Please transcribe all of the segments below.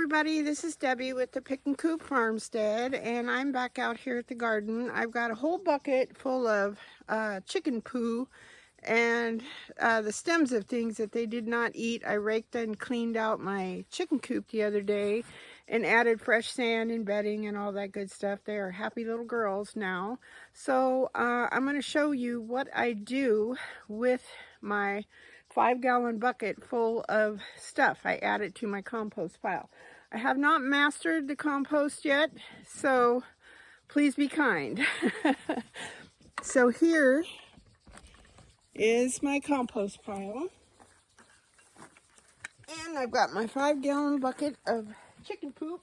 everybody, this is Debbie with the Pickin Coop Farmstead, and I'm back out here at the garden. I've got a whole bucket full of chicken poo and the stems of things that they did not eat. I raked and cleaned out my chicken coop the other day and added fresh sand and bedding and all that good stuff. They are happy little girls now. So I'm going to show you what I do with my 5-gallon bucket full of stuff. I add it to my compost pile. I have not mastered the compost yet, so please be kind. So here is my compost pile. And I've got my 5-gallon bucket of chicken poop.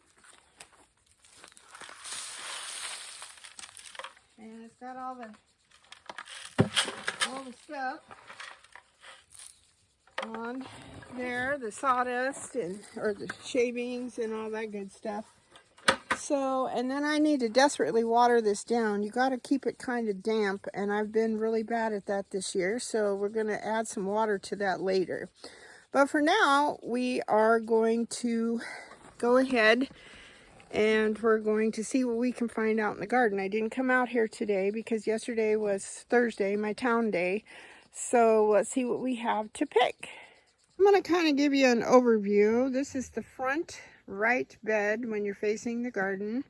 And it's got all the stuff on there, the sawdust or the shavings and all that good stuff. So, and then I need to desperately water this down. You got to keep it kind of damp, and I've been really bad at that this year, so we're going to add some water to that later. But for now, we are going to go ahead and we're going to see what we can find out in the garden. I didn't come out here today because yesterday was Thursday, my town day. So let's see what we have to pick. I'm going to kind of give you an overview. This is the front right bed when you're facing the garden.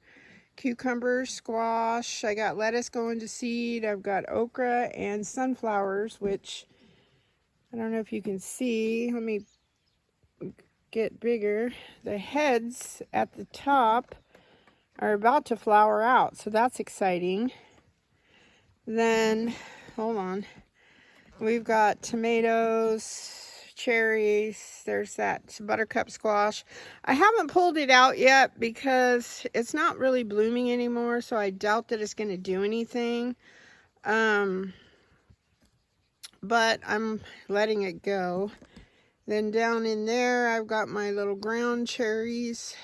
Cucumbers, squash, I got lettuce going to seed. I've got okra and sunflowers, which I don't know if you can see. Let me get bigger. The heads at the top are about to flower out, so that's exciting. Then, hold on. We've got tomatoes, cherries, there's that buttercup squash. I haven't pulled it out yet because it's not really blooming anymore, so I doubt that it's going to do anything. But I'm letting it go. Then down in there, I've got my little ground cherries.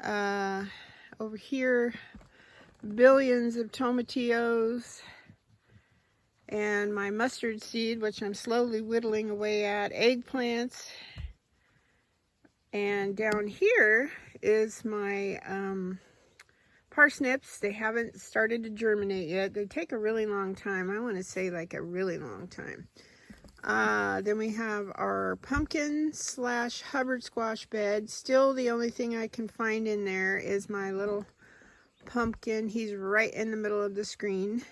Over here, billions of tomatillos. And my mustard seed, which I'm slowly whittling away at, eggplants. And down here is my parsnips. They haven't started to germinate yet. They take a really long time. I want to say like a really long time. Then we have our pumpkin / Hubbard squash bed. Still the only thing I can find in there is my little pumpkin. He's right in the middle of the screen.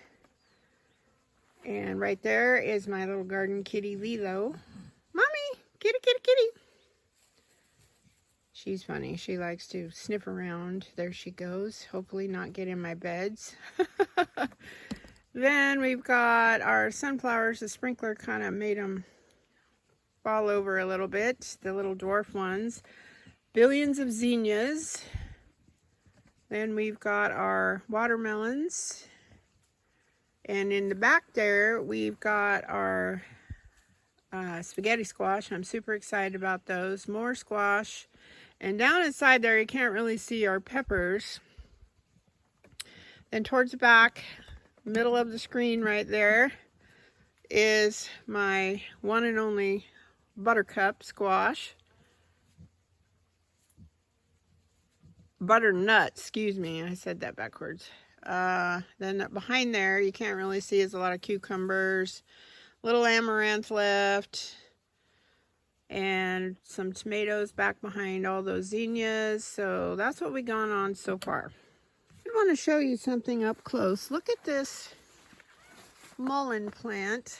And right there is my little garden kitty, Lilo. Mommy, kitty, kitty, kitty. She's funny. She likes to sniff around. There she goes. Hopefully not get in my beds. Then we've got our sunflowers. The sprinkler kind of made them fall over a little bit. The little dwarf ones. Billions of zinnias. Then we've got our watermelons. And in the back there, we've got our spaghetti squash. I'm super excited about those. More squash. And down inside there, you can't really see our peppers. Then towards the back, middle of the screen right there, is my one and only buttercup squash. Butternut, excuse me. I said that backwards. Then behind there, you can't really see, is a lot of cucumbers, little amaranth left, and some tomatoes back behind all those zinnias. So that's what we've gone on so far. I want to show you something up close. Look at this mullein plant.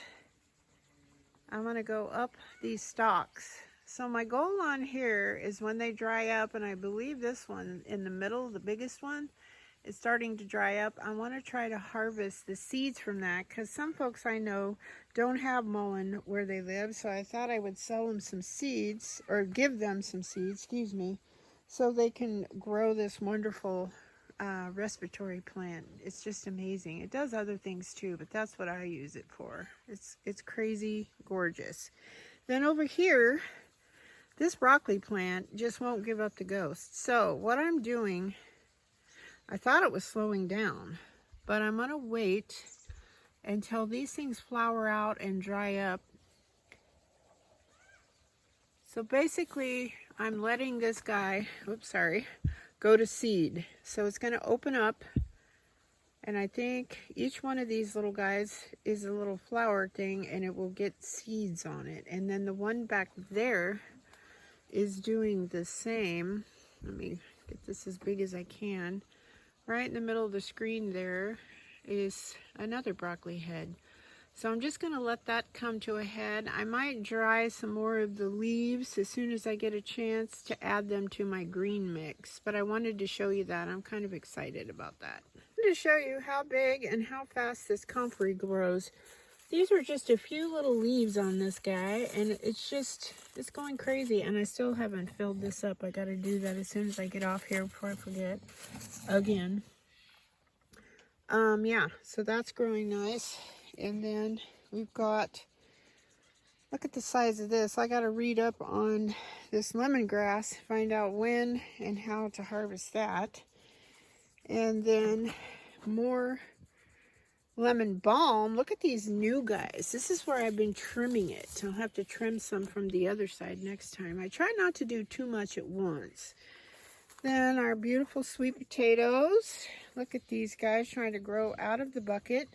I'm going to go up these stalks. So my goal on here is when they dry up, and I believe this one in the middle, the biggest one, is starting to dry up. I want to try to harvest the seeds from that because some folks I know don't have mullein where they live. So I thought I would sell them some seeds, or give them some seeds, excuse me, so they can grow this wonderful respiratory plant. It's just amazing. It does other things too, but that's what I use it for. It's crazy gorgeous. Then over here, this broccoli plant just won't give up the ghost. So what I'm doing, I thought it was slowing down, but I'm going to wait until these things flower out and dry up. So basically, I'm letting this guy, oops, sorry, go to seed. So it's going to open up, and I think each one of these little guys is a little flower thing, and it will get seeds on it. And then the one back there is doing the same. Let me get this as big as I can. Right in the middle of the screen there is another broccoli head. So I'm just going to let that come to a head. I might dry some more of the leaves as soon as I get a chance to add them to my green mix. But I wanted to show you that. I'm kind of excited about that. To show you how big and how fast this comfrey grows. These are just a few little leaves on this guy, and it's going crazy, and I still haven't filled this up. I got to do that as soon as I get off here before I forget again. Yeah, so that's growing nice. And then we've got, look at the size of this. I got to read up on this lemongrass, find out when and how to harvest that. And then more lemon balm. Look at these new guys. This is where I've been trimming it. I'll have to trim some from the other side next time. I try not to do too much at once. Then our beautiful sweet potatoes. Look at these guys trying to grow out of the bucket.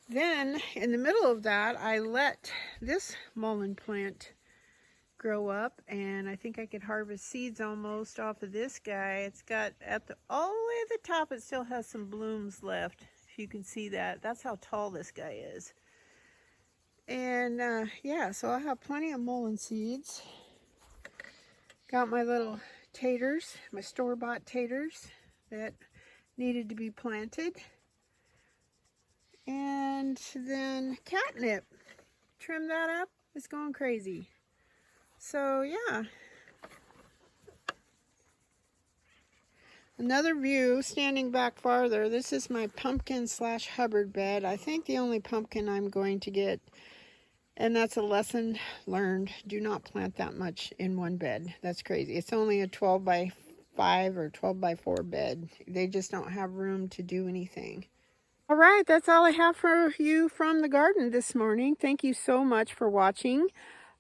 Then in the middle of that, I let this mullein plant grow up, and I think I could harvest seeds almost off of this guy. It's got all the way at the top, it still has some blooms left. If you can see that, that's how tall this guy is. And yeah, so I have plenty of mullein seeds. Got my little taters, my store-bought taters that needed to be planted. And then catnip. Trim that up. It's going crazy. So yeah. Another view, standing back farther. This is my pumpkin / Hubbard bed. I think the only pumpkin I'm going to get, and that's a lesson learned. Do not plant that much in one bed. That's crazy. It's only a 12 by 5 or 12 by 4 bed. They just don't have room to do anything. All right, that's all I have for you from the garden this morning. Thank you so much for watching.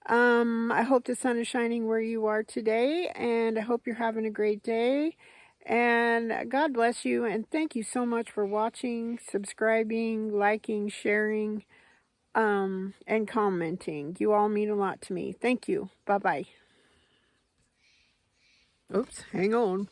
I hope the sun is shining where you are today, and I hope you're having a great day. And God bless you, and thank you so much for watching, subscribing, liking, sharing, and commenting. You all mean a lot to me. Thank you. Bye-bye. Oops, hang on.